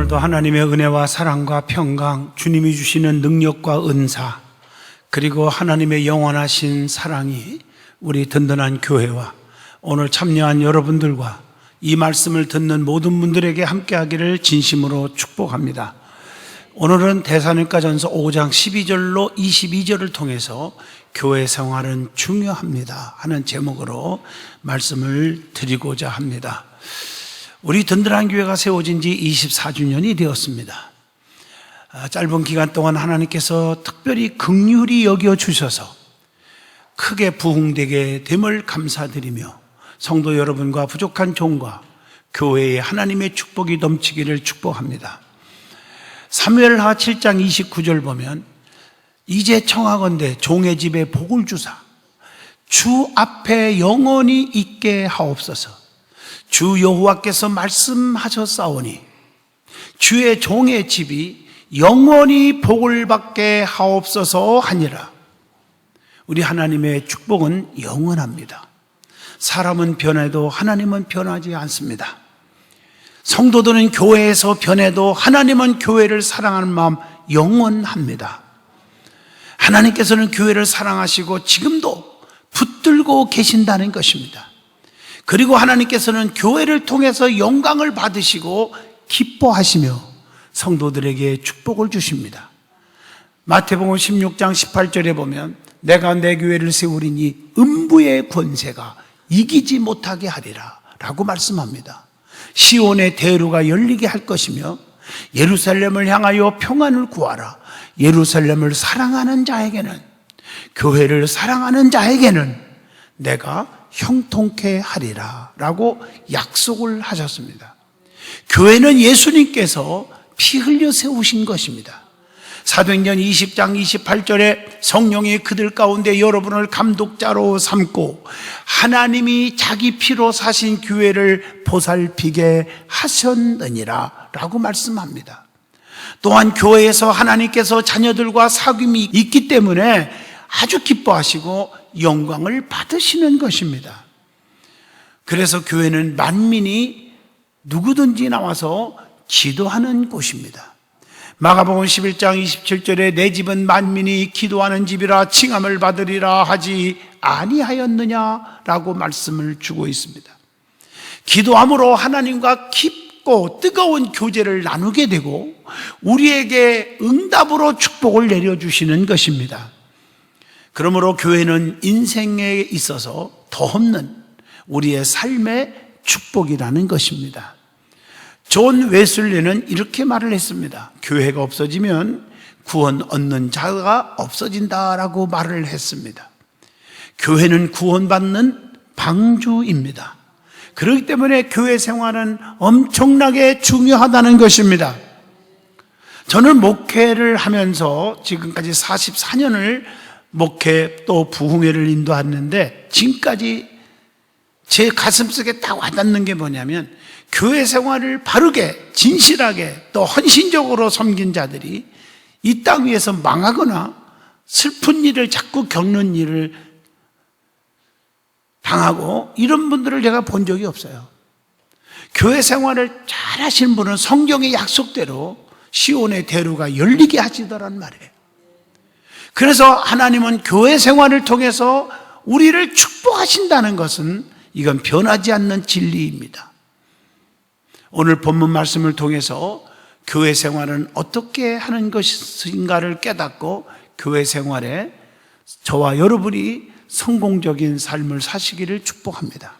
오늘도 하나님의 은혜와 사랑과 평강, 주님이 주시는 능력과 은사, 그리고 하나님의 영원하신 사랑이 우리 든든한 교회와 오늘 참여한 여러분들과 이 말씀을 듣는 모든 분들에게 함께하기를 진심으로 축복합니다. 오늘은 데살로니가전서 5장 12절로 22절을 통해서 교회 생활은 중요합니다 하는 제목으로 말씀을 드리고자 합니다. 우리 든든한 교회가 세워진 지 24주년이 되었습니다. 짧은 기간 동안 하나님께서 특별히 긍휼히 여겨주셔서 크게 부흥되게 됨을 감사드리며 성도 여러분과 부족한 종과 교회에 하나님의 축복이 넘치기를 축복합니다. 사무엘하 7장 29절 보면 이제 청하건대 종의 집에 복을 주사 주 앞에 영원히 있게 하옵소서. 주 여호와께서 말씀하셨사오니 주의 종의 집이 영원히 복을 받게 하옵소서 하니라. 우리 하나님의 축복은 영원합니다. 사람은 변해도 하나님은 변하지 않습니다. 성도들은 교회에서 변해도 하나님은 교회를 사랑하는 마음 영원합니다. 하나님께서는 교회를 사랑하시고 지금도 붙들고 계신다는 것입니다. 그리고 하나님께서는 교회를 통해서 영광을 받으시고 기뻐하시며 성도들에게 축복을 주십니다. 마태복음 16장 18절에 보면 내가 내 교회를 세우리니 음부의 권세가 이기지 못하게 하리라 라고 말씀합니다. 시온의 대루가 열리게 할 것이며 예루살렘을 향하여 평안을 구하라. 예루살렘을 사랑하는 자에게는, 교회를 사랑하는 자에게는 내가 형통케 하리라 라고 약속을 하셨습니다. 교회는 예수님께서 피 흘려 세우신 것입니다. 사도행전 20장 28절에 성령이 그들 가운데 여러분을 감독자로 삼고 하나님이 자기 피로 사신 교회를 보살피게 하셨느니라 라고 말씀합니다. 또한 교회에서 하나님께서 자녀들과 사귐이 있기 때문에 아주 기뻐하시고 영광을 받으시는 것입니다. 그래서 교회는 만민이 누구든지 나와서 기도하는 곳입니다. 마가복음 11장 27절에 내 집은 만민이 기도하는 집이라 칭함을 받으리라 하지 아니하였느냐라고 말씀을 주고 있습니다. 기도함으로 하나님과 깊고 뜨거운 교제를 나누게 되고 우리에게 응답으로 축복을 내려주시는 것입니다. 그러므로 교회는 인생에 있어서 더없는 우리의 삶의 축복이라는 것입니다. 존 웨슬리는 이렇게 말을 했습니다. 교회가 없어지면 구원 얻는 자가 없어진다라고 말을 했습니다. 교회는 구원받는 방주입니다. 그렇기 때문에 교회 생활은 엄청나게 중요하다는 것입니다. 저는 목회를 하면서 지금까지 44년을 목회 또 부흥회를 인도했는데 지금까지 제 가슴속에 딱 와닿는 게 뭐냐면 교회 생활을 바르게 진실하게 또 헌신적으로 섬긴 자들이 이 땅 위에서 망하거나 슬픈 일을 자꾸 겪는 일을 당하고 이런 분들을 제가 본 적이 없어요. 교회 생활을 잘 하시는 분은 성경의 약속대로 시온의 대루가 열리게 하시더란 말이에요. 그래서 하나님은 교회 생활을 통해서 우리를 축복하신다는 것은 이건 변하지 않는 진리입니다. 오늘 본문 말씀을 통해서 교회 생활은 어떻게 하는 것인가를 깨닫고 교회 생활에 저와 여러분이 성공적인 삶을 사시기를 축복합니다.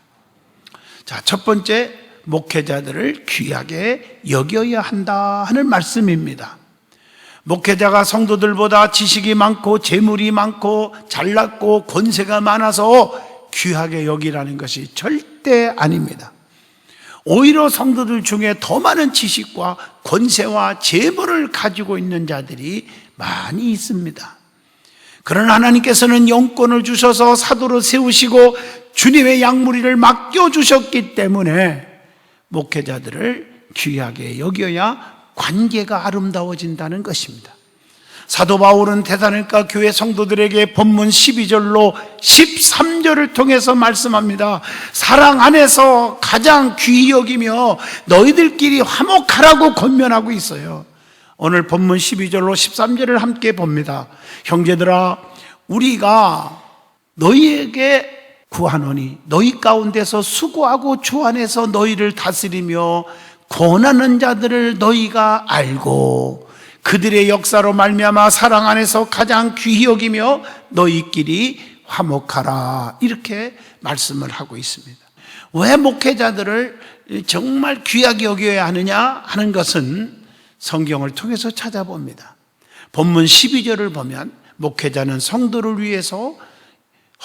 자, 첫 번째, 목회자들을 귀하게 여겨야 한다 하는 말씀입니다. 목회자가 성도들보다 지식이 많고 재물이 많고 잘났고 권세가 많아서 귀하게 여기라는 것이 절대 아닙니다. 오히려 성도들 중에 더 많은 지식과 권세와 재물을 가지고 있는 자들이 많이 있습니다. 그러나 하나님께서는 영권을 주셔서 사도로 세우시고 주님의 양무리를 맡겨주셨기 때문에 목회자들을 귀하게 여겨야 관계가 아름다워진다는 것입니다. 사도 바울은 데살로니가 교회 성도들에게 본문 12절로 13절을 통해서 말씀합니다. 사랑 안에서 가장 귀히 여기며 너희들끼리 화목하라고 권면하고 있어요. 오늘 본문 12절로 13절을 함께 봅니다. 형제들아, 우리가 너희에게 구하노니 너희 가운데서 수고하고 주 안에서 너희를 다스리며 권하는 자들을 너희가 알고 그들의 역사로 말미암아 사랑 안에서 가장 귀히 여기며 너희끼리 화목하라, 이렇게 말씀을 하고 있습니다. 왜 목회자들을 정말 귀하게 여겨야 하느냐 하는 것은 성경을 통해서 찾아봅니다. 본문 12절을 보면 목회자는 성도를 위해서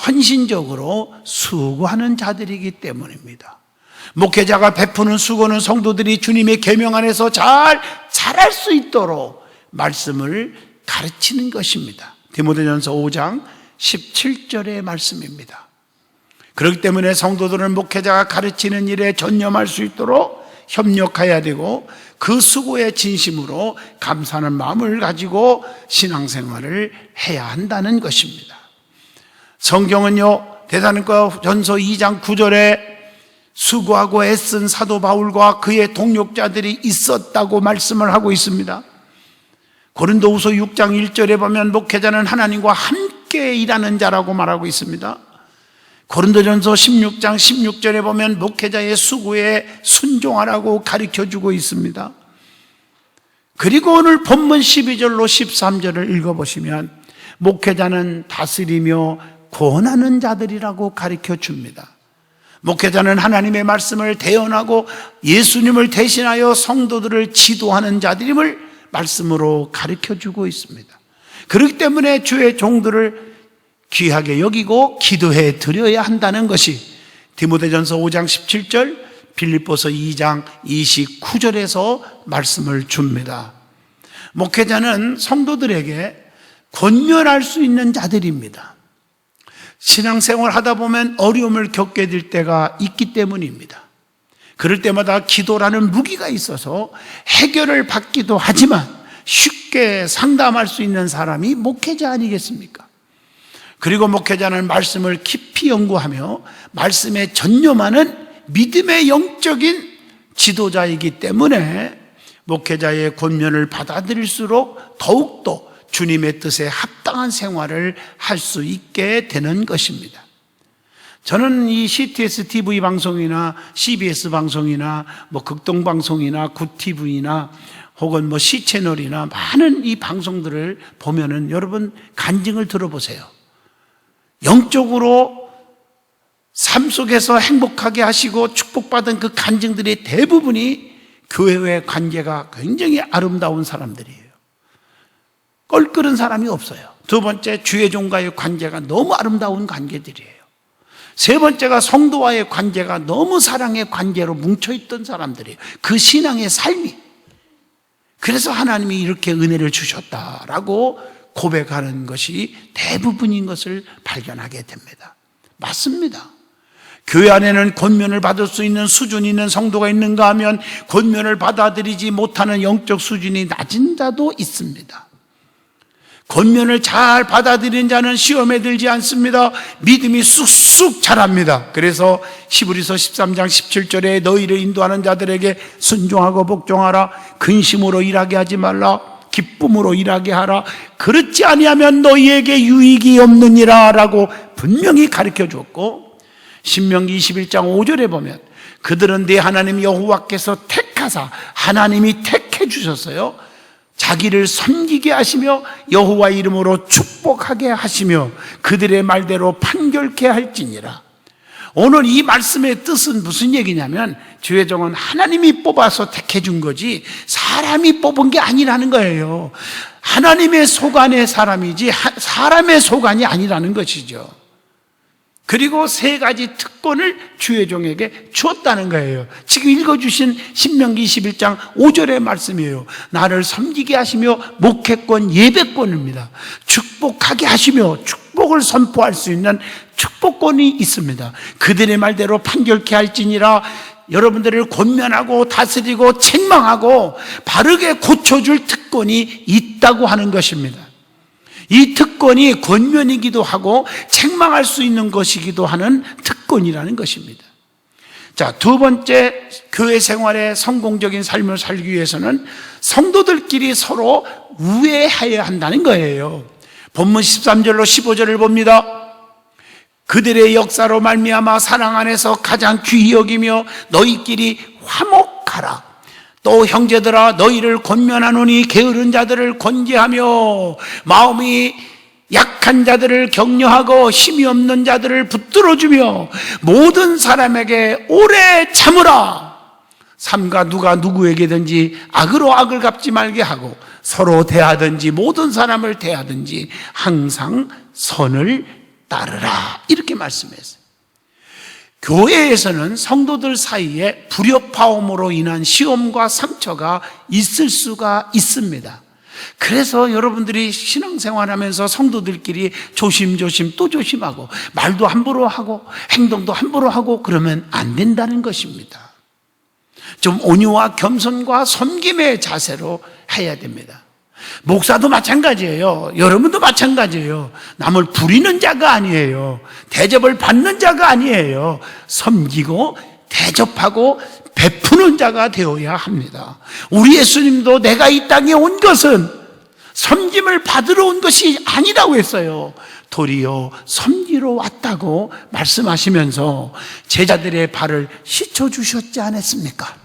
헌신적으로 수고하는 자들이기 때문입니다. 목회자가 베푸는 수고는 성도들이 주님의 계명 안에서 잘 자랄 수 있도록 말씀을 가르치는 것입니다. 디모데전서 5장 17절의 말씀입니다. 그렇기 때문에 성도들은 목회자가 가르치는 일에 전념할 수 있도록 협력해야 되고 그 수고에 진심으로 감사하는 마음을 가지고 신앙생활을 해야 한다는 것입니다. 성경은요, 데살로니가 전서 2장 9절에 수고하고 애쓴 사도 바울과 그의 동력자들이 있었다고 말씀을 하고 있습니다. 고린도후서 6장 1절에 보면 목회자는 하나님과 함께 일하는 자라고 말하고 있습니다. 고린도전서 16장 16절에 보면 목회자의 수고에 순종하라고 가르쳐주고 있습니다. 그리고 오늘 본문 12절로 13절을 읽어보시면 목회자는 다스리며 권하는 자들이라고 가르쳐줍니다. 목회자는 하나님의 말씀을 대언하고 예수님을 대신하여 성도들을 지도하는 자들임을 말씀으로 가르쳐주고 있습니다. 그렇기 때문에 주의 종들을 귀하게 여기고 기도해 드려야 한다는 것이 디모데전서 5장 17절, 빌립보서 2장 29절에서 말씀을 줍니다. 목회자는 성도들에게 권면할 수 있는 자들입니다. 신앙생활 하다 보면 어려움을 겪게 될 때가 있기 때문입니다. 그럴 때마다 기도라는 무기가 있어서 해결을 받기도 하지만 쉽게 상담할 수 있는 사람이 목회자 아니겠습니까? 그리고 목회자는 말씀을 깊이 연구하며 말씀에 전념하는 믿음의 영적인 지도자이기 때문에 목회자의 권면을 받아들일수록 더욱더 주님의 뜻에 합당한 생활을 할 수 있게 되는 것입니다. 저는 이 CTS TV 방송이나 CBS 방송이나 극동 방송이나 굿TV나 혹은 C채널이나 많은 이 방송들을 보면은 여러분 간증을 들어보세요. 영적으로 삶 속에서 행복하게 하시고 축복받은 그 간증들의 대부분이 교회와의 관계가 굉장히 아름다운 사람들이에요. 껄끄른 사람이 없어요. 두 번째, 주의 종과의 관계가 너무 아름다운 관계들이에요. 세 번째가 성도와의 관계가 너무 사랑의 관계로 뭉쳐있던 사람들이에요. 그 신앙의 삶이. 그래서 하나님이 이렇게 은혜를 주셨다라고 고백하는 것이 대부분인 것을 발견하게 됩니다. 맞습니다. 교회 안에는 권면을 받을 수 있는 수준이 있는 성도가 있는가 하면 권면을 받아들이지 못하는 영적 수준이 낮은 자도 있습니다. 권면을 잘 받아들이는 자는 시험에 들지 않습니다. 믿음이 쑥쑥 자랍니다. 그래서 히브리서 13장 17절에 너희를 인도하는 자들에게 순종하고 복종하라. 근심으로 일하게 하지 말라. 기쁨으로 일하게 하라. 그렇지 아니하면 너희에게 유익이 없느니라 라고 분명히 가르쳐 주었고, 신명기 21장 5절에 보면 그들은 네 하나님 여호와께서 택하사, 하나님이 택해 주셨어요. 자기를 섬기게 하시며 여호와 이름으로 축복하게 하시며 그들의 말대로 판결케 할지니라. 오늘 이 말씀의 뜻은 무슨 얘기냐면 주의 종은 하나님이 뽑아서 택해 준 거지 사람이 뽑은 게 아니라는 거예요. 하나님의 소관의 사람이지 사람의 소관이 아니라는 것이죠. 그리고 세 가지 특권을 주의 종에게 주었다는 거예요. 지금 읽어주신 신명기 21장 5절의 말씀이에요. 나를 섬기게 하시며 목회권 예배권입니다. 축복하게 하시며 축복을 선포할 수 있는 축복권이 있습니다. 그들의 말대로 판결케 할지니라. 여러분들을 권면하고 다스리고 책망하고 바르게 고쳐줄 특권이 있다고 하는 것입니다. 이 특권이 권면이기도 하고 책망할 수 있는 것이기도 하는 특권이라는 것입니다. 자, 두 번째, 교회 생활의 성공적인 삶을 살기 위해서는 성도들끼리 서로 우애해야 한다는 거예요. 본문 13절로 15절을 봅니다. 그들의 역사로 말미암아 사랑 안에서 가장 귀히 여기며 너희끼리 화목하라. 또 형제들아 너희를 권면하노니 게으른 자들을 권제하며 마음이 약한 자들을 격려하고 힘이 없는 자들을 붙들어주며 모든 사람에게 오래 참으라. 삼가 누가 누구에게든지 악으로 악을 갚지 말게 하고 서로 대하든지 모든 사람을 대하든지 항상 선을 따르라. 이렇게 말씀했어요. 교회에서는 성도들 사이에 불협화음으로 인한 시험과 상처가 있을 수가 있습니다. 그래서 여러분들이 신앙생활하면서 성도들끼리 조심조심 또 조심하고 말도 함부로 하고 행동도 함부로 하고 그러면 안 된다는 것입니다. 좀 온유와 겸손과 섬김의 자세로 해야 됩니다. 목사도 마찬가지예요. 여러분도 마찬가지예요. 남을 부리는 자가 아니에요. 대접을 받는 자가 아니에요. 섬기고 대접하고 베푸는 자가 되어야 합니다. 우리 예수님도 내가 이 땅에 온 것은 섬김을 받으러 온 것이 아니라고 했어요. 도리어 섬기러 왔다고 말씀하시면서 제자들의 발을 씻어주셨지 않았습니까?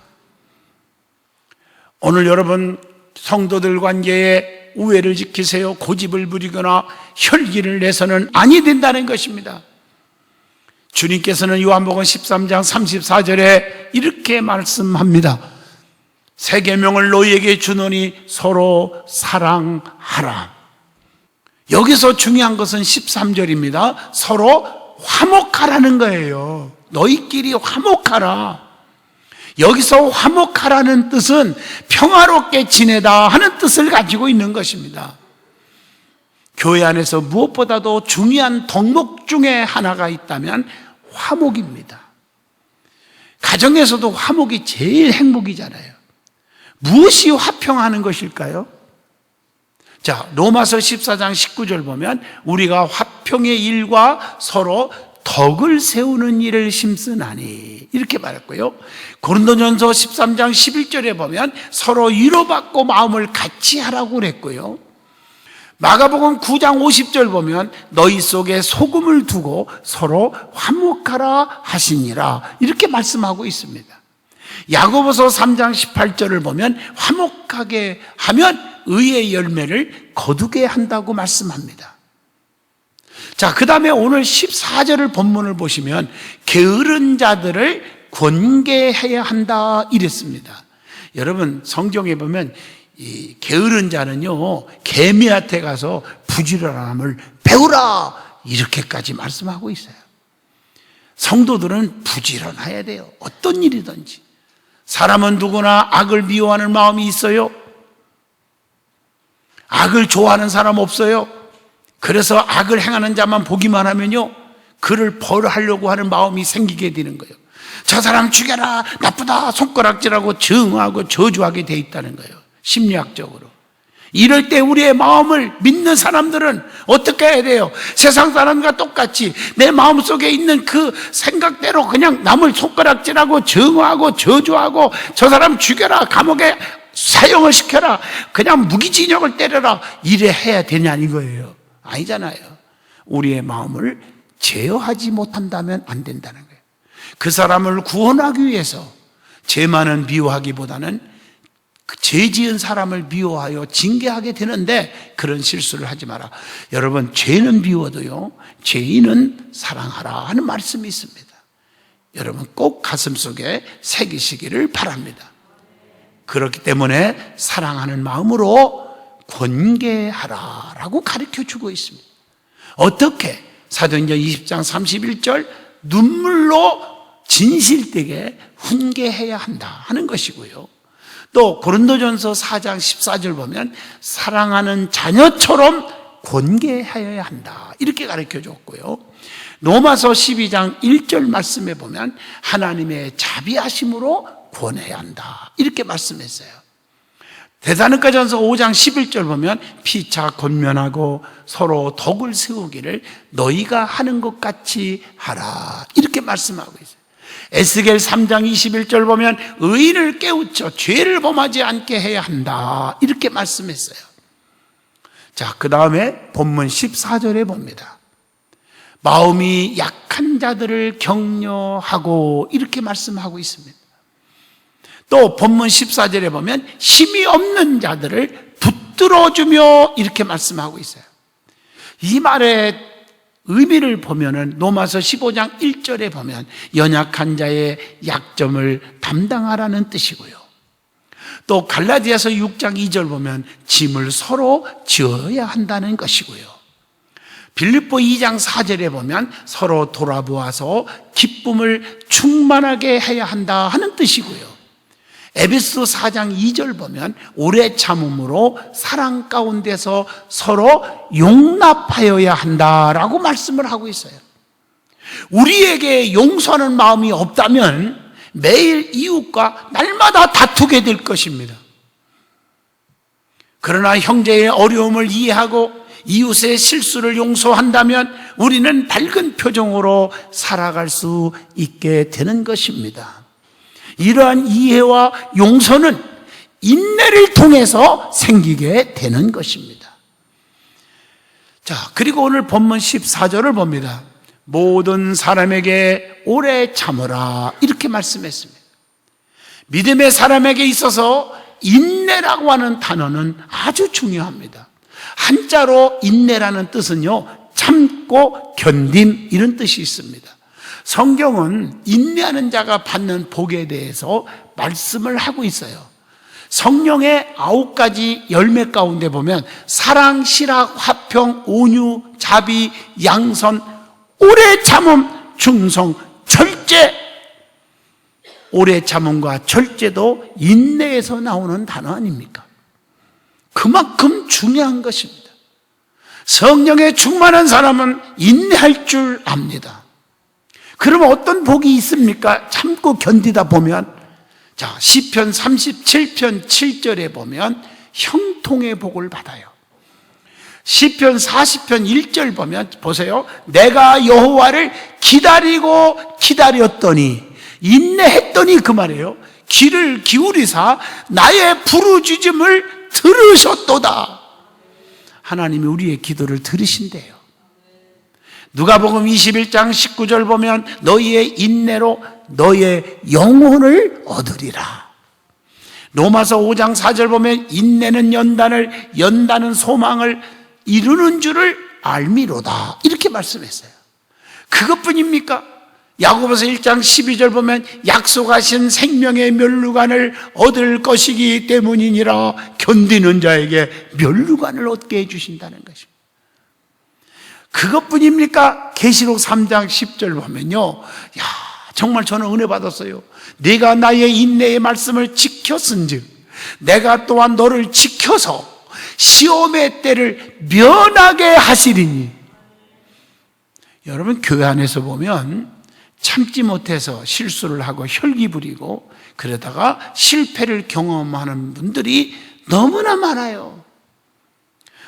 오늘 여러분 성도들 관계에 우애를 지키세요. 고집을 부리거나 혈기를 내서는 아니 된다는 것입니다. 주님께서는 요한복음 13장 34절에 이렇게 말씀합니다. 새 계명을 너희에게 주노니 서로 사랑하라. 여기서 중요한 것은 13절입니다. 서로 화목하라는 거예요. 너희끼리 화목하라. 여기서 화목하라는 뜻은 평화롭게 지내다 하는 뜻을 가지고 있는 것입니다. 교회 안에서 무엇보다도 중요한 덕목 중에 하나가 있다면 화목입니다. 가정에서도 화목이 제일 행복이잖아요. 무엇이 화평하는 것일까요? 자, 로마서 14장 19절 보면 우리가 화평의 일과 서로 덕을 세우는 일을 심쓰나니 이렇게 말했고요. 고린도전서 13장 11절에 보면 서로 위로받고 마음을 같이 하라고 그랬고요. 마가복음 9장 50절 보면 너희 속에 소금을 두고 서로 화목하라 하시니라 이렇게 말씀하고 있습니다. 야고보서 3장 18절을 보면 화목하게 하면 의의 열매를 거두게 한다고 말씀합니다. 자, 그 다음에 오늘 14절을 본문을 보시면 게으른 자들을 권계해야 한다 이랬습니다. 여러분 성경에 보면 이 게으른 자는요 개미한테 가서 부지런함을 배우라 이렇게까지 말씀하고 있어요. 성도들은 부지런해야 돼요. 어떤 일이든지. 사람은 누구나 악을 미워하는 마음이 있어요. 악을 좋아하는 사람 없어요. 그래서 악을 행하는 자만 보기만 하면요 그를 벌하려고 하는 마음이 생기게 되는 거예요. 저 사람 죽여라, 나쁘다, 손가락질하고 증오하고 저주하게 돼 있다는 거예요. 심리학적으로. 이럴 때 우리의 마음을 믿는 사람들은 어떻게 해야 돼요? 세상 사람과 똑같이 내 마음속에 있는 그 생각대로 그냥 남을 손가락질하고 증오하고 저주하고 저 사람 죽여라, 감옥에 사형을 시켜라, 그냥 무기징역을 때려라 이래 해야 되냐 이거예요. 아니잖아요. 우리의 마음을 제어하지 못한다면 안 된다는 거예요. 그 사람을 구원하기 위해서 죄만은 미워하기보다는 죄 지은 사람을 미워하여 징계하게 되는데 그런 실수를 하지 마라. 여러분 죄는 미워도요 죄인은 사랑하라 하는 말씀이 있습니다. 여러분 꼭 가슴속에 새기시기를 바랍니다. 그렇기 때문에 사랑하는 마음으로 권계하라라고 가르쳐주고 있습니다. 어떻게? 사도행전 20장 31절 눈물로 진실되게 훈계해야 한다 하는 것이고요. 또 고린도전서 4장 14절 보면 사랑하는 자녀처럼 권계하여야 한다 이렇게 가르쳐줬고요. 로마서 12장 1절 말씀에 보면 하나님의 자비하심으로 권해야 한다 이렇게 말씀했어요. 데살로니가전서 5장 11절 보면 피차 권면하고 서로 덕을 세우기를 너희가 하는 것 같이 하라, 이렇게 말씀하고 있어요. 에스겔 3장 21절 보면 의인을 깨우쳐 죄를 범하지 않게 해야 한다, 이렇게 말씀했어요. 자, 그 다음에 본문 14절에 봅니다. 마음이 약한 자들을 격려하고, 이렇게 말씀하고 있습니다. 또 본문 14절에 보면 힘이 없는 자들을 붙들어주며, 이렇게 말씀하고 있어요. 이 말의 의미를 보면은 로마서 15장 1절에 보면 연약한 자의 약점을 담당하라는 뜻이고요. 또 갈라디아서 6장 2절 보면 짐을 서로 지어야 한다는 것이고요. 빌립보 2장 4절에 보면 서로 돌아보아서 기쁨을 충만하게 해야 한다 하는 뜻이고요. 에베소 4장 2절 보면 오래 참음으로 사랑 가운데서 서로 용납하여야 한다라고 말씀을 하고 있어요. 우리에게 용서하는 마음이 없다면 매일 이웃과 날마다 다투게 될 것입니다. 그러나 형제의 어려움을 이해하고 이웃의 실수를 용서한다면 우리는 밝은 표정으로 살아갈 수 있게 되는 것입니다. 이러한 이해와 용서는 인내를 통해서 생기게 되는 것입니다. 자, 그리고 오늘 본문 14절을 봅니다. 모든 사람에게 오래 참으라, 이렇게 말씀했습니다. 믿음의 사람에게 있어서 인내라고 하는 단어는 아주 중요합니다. 한자로 인내라는 뜻은요, 참고 견딤, 이런 뜻이 있습니다. 성경은 인내하는 자가 받는 복에 대해서 말씀을 하고 있어요. 성령의 9가지 열매 가운데 보면 사랑, 실학, 화평, 온유, 자비, 양선, 오래 참음, 충성, 절제. 오래 참음과 절제도 인내에서 나오는 단어 아닙니까? 그만큼 중요한 것입니다. 성령에 충만한 사람은 인내할 줄 압니다. 그러면 어떤 복이 있습니까? 참고 견디다 보면, 자, 시편 37편 7절에 보면 형통의 복을 받아요. 시편 40편 1절 보면 보세요. 내가 여호와를 기다렸더니, 인내했더니, 그 말이에요. 귀를 기울이사 나의 부르짖음을 들으셨도다. 하나님이 우리의 기도를 들으신대요. 누가복음 21장 19절 보면 너희의 인내로 너의 영혼을 얻으리라. 로마서 5장 4절 보면 인내는 연단은 소망을 이루는 줄을 알미로다, 이렇게 말씀했어요. 그것뿐입니까? 야고보서 1장 12절 보면 약속하신 생명의 면류관을 얻을 것이기 때문이니라. 견디는 자에게 면류관을 얻게 해주신다는 것입니다. 그것뿐입니까? 계시록 3장 10절 보면요, 야, 정말 저는 은혜 받았어요. 네가 나의 인내의 말씀을 지켰은즉 내가 또한 너를 지켜서 시험의 때를 면하게 하시리니. 여러분, 교회 안에서 보면 참지 못해서 실수를 하고 혈기 부리고 그러다가 실패를 경험하는 분들이 너무나 많아요.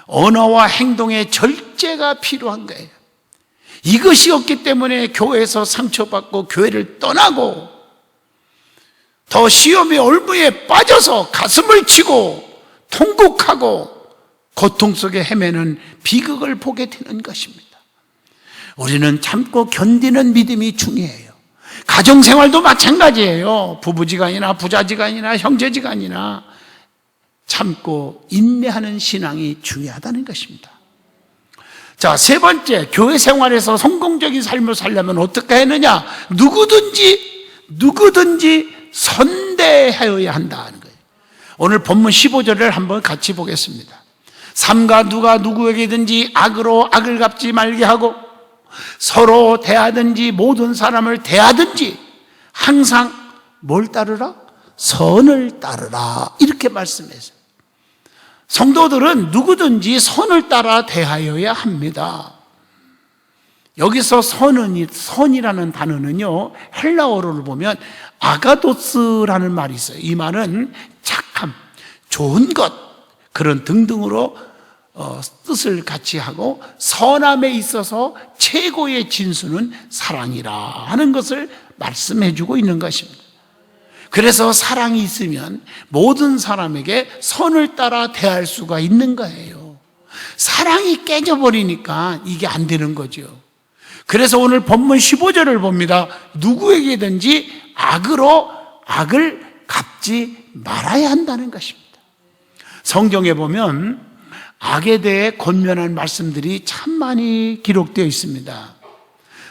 언어와 행동의 절제가 필요한 거예요. 이것이 없기 때문에 교회에서 상처받고 교회를 떠나고 더 시험의 올무에 빠져서 가슴을 치고 통곡하고 고통 속에 헤매는 비극을 보게 되는 것입니다. 우리는 참고 견디는 믿음이 중요해요. 가정생활도 마찬가지예요. 부부지간이나 부자지간이나 형제지간이나 참고 인내하는 신앙이 중요하다는 것입니다. 자, 세 번째, 교회 생활에서 성공적인 삶을 살려면 어떻게 했느냐? 누구든지 선대하여야 한다는 거예요. 오늘 본문 15절을 한번 같이 보겠습니다. 삼가 누가 누구에게든지 악으로 악을 갚지 말게 하고 서로 대하든지 모든 사람을 대하든지 항상 뭘 따르라? 선을 따르라, 이렇게 말씀했어요. 성도들은 누구든지 선을 따라 대하여야 합니다. 여기서 선이라는 단어는요, 헬라어를 보면 아가도스라는 말이 있어요. 이 말은 착함, 좋은 것, 그런 등등으로 뜻을 같이 하고, 선함에 있어서 최고의 진수는 사랑이라 하는 것을 말씀해 주고 있는 것입니다. 그래서 사랑이 있으면 모든 사람에게 선을 따라 대할 수가 있는 거예요. 사랑이 깨져버리니까 이게 안 되는 거죠. 그래서 오늘 본문 15절을 봅니다. 누구에게든지 악으로 악을 갚지 말아야 한다는 것입니다. 성경에 보면 악에 대해 권면한 말씀들이 참 많이 기록되어 있습니다.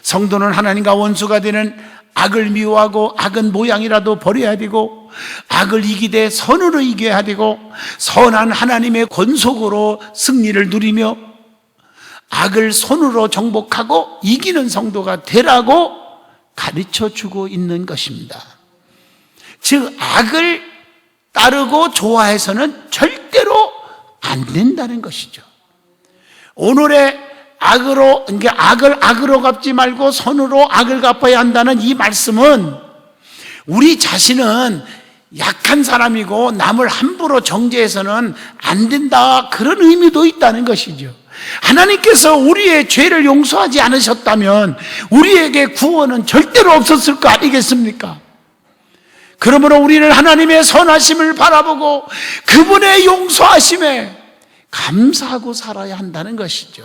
성도는 하나님과 원수가 되는 악을 미워하고 악은 모양이라도 버려야 되고, 악을 이기되 선으로 이겨야 되고, 선한 하나님의 권속으로 승리를 누리며 악을 손으로 정복하고 이기는 성도가 되라고 가르쳐주고 있는 것입니다. 즉 악을 따르고 좋아해서는 절대로 안 된다는 것이죠. 오늘의 악으로, 그러니까 악을 악으로 갚지 말고 선으로 악을 갚아야 한다는 이 말씀은 우리 자신은 약한 사람이고 남을 함부로 정죄해서는 안 된다, 그런 의미도 있다는 것이죠. 하나님께서 우리의 죄를 용서하지 않으셨다면 우리에게 구원은 절대로 없었을 거 아니겠습니까? 그러므로 우리는 하나님의 선하심을 바라보고 그분의 용서하심에 감사하고 살아야 한다는 것이죠.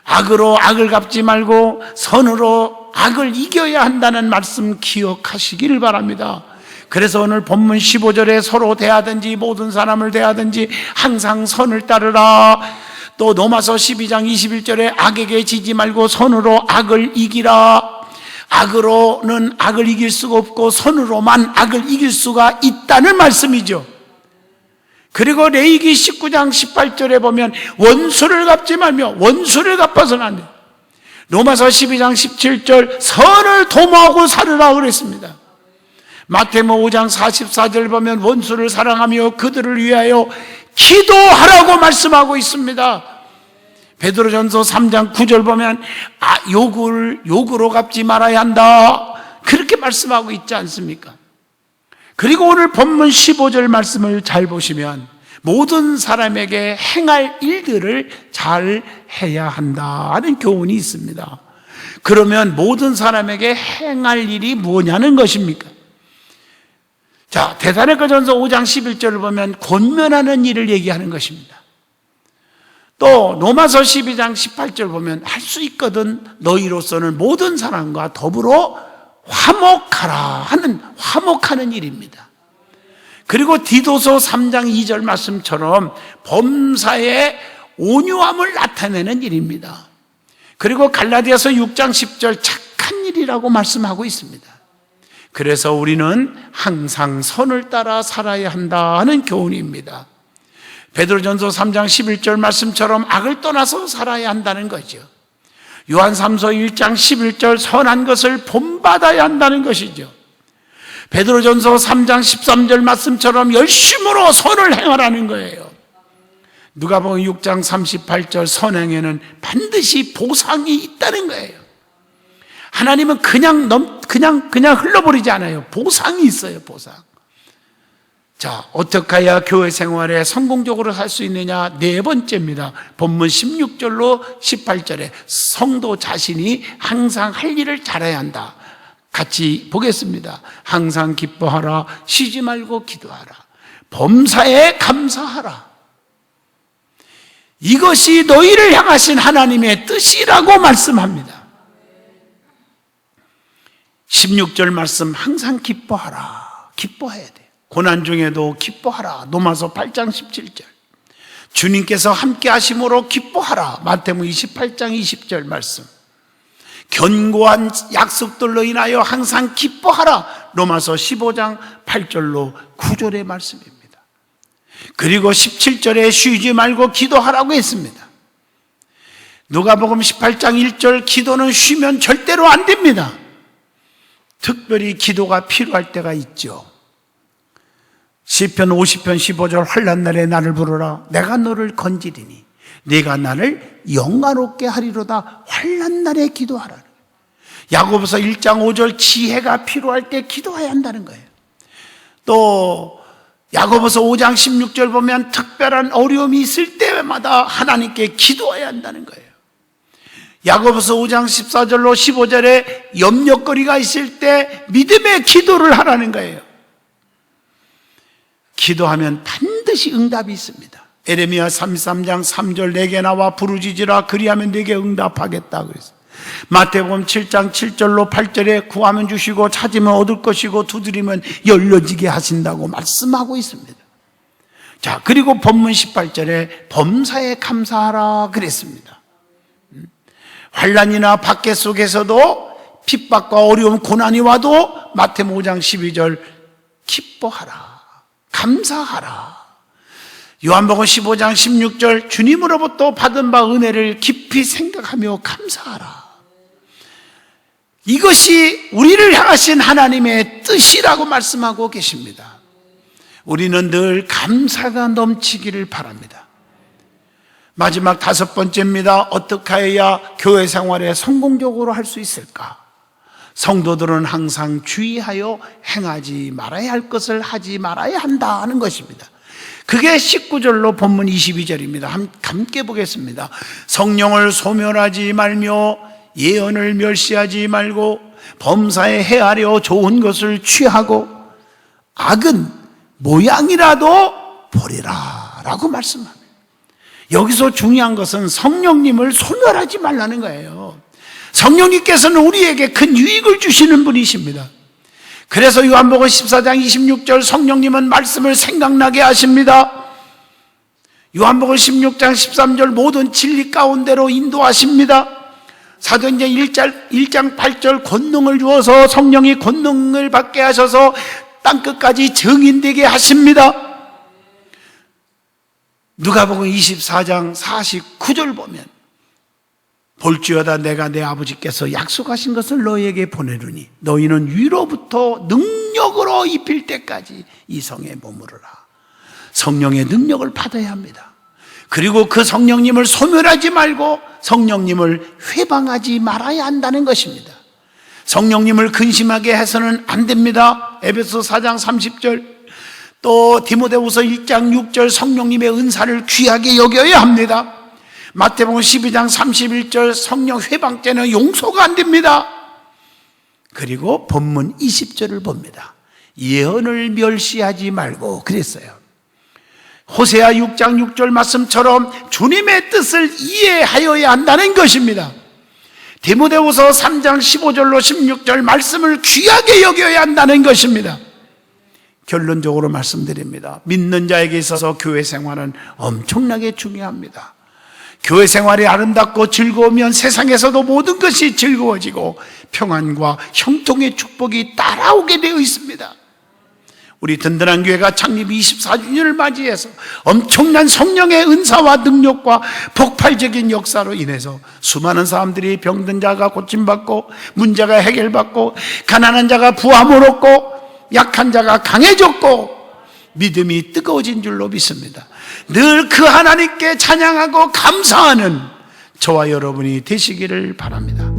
악으로 악을 갚지 말고 선으로 악을 이겨야 한다는 말씀 기억하시기를 바랍니다. 그래서 오늘 본문 15절에 서로 대하든지 모든 사람을 대하든지 항상 선을 따르라. 또 로마서 12장 21절에 악에게 지지 말고 선으로 악을 이기라. 악으로는 악을 이길 수가 없고 선으로만 악을 이길 수가 있다는 말씀이죠. 그리고 레위기 19장 18절에 보면 원수를 갚지 말며 원수를 갚아서는 안 돼요. 로마서 12장 17절 선을 도모하고 살으라 그랬습니다. 마태복음 5장 44절 보면 원수를 사랑하며 그들을 위하여 기도하라고 말씀하고 있습니다. 베드로전서 3장 9절 보면 욕으로 갚지 말아야 한다, 그렇게 말씀하고 있지 않습니까? 그리고 오늘 본문 15절 말씀을 잘 보시면 모든 사람에게 행할 일들을 잘 해야 한다는 교훈이 있습니다. 그러면 모든 사람에게 행할 일이 뭐냐는 것입니까? 자, 데살로니가전서 5장 11절을 보면 권면하는 일을 얘기하는 것입니다. 또 로마서 12장 18절 보면 할 수 있거든 너희로서는 모든 사람과 더불어 화목하는 일입니다. 그리고 디도서 3장 2절 말씀처럼 범사에 온유함을 나타내는 일입니다. 그리고 갈라디아서 6장 10절 착한 일이라고 말씀하고 있습니다. 그래서 우리는 항상 선을 따라 살아야 한다는 교훈입니다. 베드로전서 3장 11절 말씀처럼 악을 떠나서 살아야 한다는 거죠. 요한 3서 1장 11절 선한 것을 본받아야 한다는 것이죠. 베드로전서 3장 13절 말씀처럼 열심으로 선을 행하라는 거예요. 누가복음 6장 38절 선행에는 반드시 보상이 있다는 거예요. 하나님은 그냥 흘러버리지 않아요. 보상이 있어요, 보상. 자, 어떻게 해야 교회 생활에 성공적으로 살 수 있느냐? 네 번째입니다. 본문 16절로 18절에 성도 자신이 항상 할 일을 잘해야 한다. 같이 보겠습니다. 항상 기뻐하라. 쉬지 말고 기도하라. 범사에 감사하라. 이것이 너희를 향하신 하나님의 뜻이라고 말씀합니다. 16절 말씀, 항상 기뻐하라. 기뻐해야 돼. 고난 중에도 기뻐하라. 로마서 8장 17절. 주님께서 함께 하심으로 기뻐하라. 마태복음 28장 20절 말씀. 견고한 약속들로 인하여 항상 기뻐하라. 로마서 15장 8절로 9절의 말씀입니다. 그리고 17절에 쉬지 말고 기도하라고 했습니다. 누가복음 18장 1절, 기도는 쉬면 절대로 안 됩니다. 특별히 기도가 필요할 때가 있죠. 시편 50편 15절, 환난 날에 나를 부르라. 내가 너를 건지리니 네가 나를 영화롭게 하리로다. 환난 날에 기도하라. 야고보서 1장 5절, 지혜가 필요할 때 기도해야 한다는 거예요. 또 야고보서 5장 16절 보면 특별한 어려움이 있을 때마다 하나님께 기도해야 한다는 거예요. 야고보서 5장 14절로 15절에 염려거리가 있을 때 믿음의 기도를 하라는 거예요. 기도하면 반드시 응답이 있습니다. 에레미야 33장 3절 내게 나와 부르짖으라 그리하면 내게 응답하겠다 그랬어요. 마태복음 7장 7절로 8절에 구하면 주시고 찾으면 얻을 것이고 두드리면 열려지게 하신다고 말씀하고 있습니다. 자, 그리고 본문 18절에 범사에 감사하라 그랬습니다. 환난이나 박해 속에서도 핍박과 어려움 고난이 와도 마태복음 5장 12절 기뻐하라 감사하라. 요한복음 15장 16절 주님으로부터 받은 바 은혜를 깊이 생각하며 감사하라. 이것이 우리를 향하신 하나님의 뜻이라고 말씀하고 계십니다. 우리는 늘 감사가 넘치기를 바랍니다. 마지막 5번째입니다. 어떻게 해야 교회 생활에 성공적으로 할 수 있을까? 성도들은 항상 주의하여 행하지 말아야 할 것을 하지 말아야 한다 하는 것입니다. 그게 19절로 본문 22절입니다. 함께 보겠습니다. 성령을 소멸하지 말며 예언을 멸시하지 말고 범사에 헤아려 좋은 것을 취하고 악은 모양이라도 버리라 라고 말씀합니다. 여기서 중요한 것은 성령님을 소멸하지 말라는 거예요. 성령님께서는 우리에게 큰 유익을 주시는 분이십니다. 그래서 요한복음 14장 26절 성령님은 말씀을 생각나게 하십니다. 요한복음 16장 13절 모든 진리 가운데로 인도하십니다. 사도행전 1장 8절 권능을 주어서 성령이 권능을 받게 하셔서 땅끝까지 증인되게 하십니다. 누가복음 24장 49절 보면 볼지어다 내가 내 아버지께서 약속하신 것을 너희에게 보내르니 너희는 위로부터 능력으로 입힐 때까지 이 성에 머무르라. 성령의 능력을 받아야 합니다. 그리고 그 성령님을 소멸하지 말고 성령님을 회방하지 말아야 한다는 것입니다. 성령님을 근심하게 해서는 안 됩니다. 에베소 4장 30절 또 디모데후서 1장 6절 성령님의 은사를 귀하게 여겨야 합니다. 마태복음 12장 31절 성령 회방죄는 용서가 안 됩니다. 그리고 본문 20절을 봅니다. 예언을 멸시하지 말고 그랬어요. 호세아 6장 6절 말씀처럼 주님의 뜻을 이해하여야 한다는 것입니다. 디모데후서 3장 15절로 16절 말씀을 귀하게 여겨야 한다는 것입니다. 결론적으로 말씀드립니다. 믿는 자에게 있어서 교회 생활은 엄청나게 중요합니다. 교회 생활이 아름답고 즐거우면 세상에서도 모든 것이 즐거워지고 평안과 형통의 축복이 따라오게 되어 있습니다. 우리 든든한 교회가 창립 24주년을 맞이해서 엄청난 성령의 은사와 능력과 폭발적인 역사로 인해서 수많은 사람들이 병든 자가 고침받고 문제가 해결받고 가난한 자가 부함을 얻고 약한 자가 강해졌고 믿음이 뜨거워진 줄로 믿습니다. 늘 그 하나님께 찬양하고 감사하는 저와 여러분이 되시기를 바랍니다.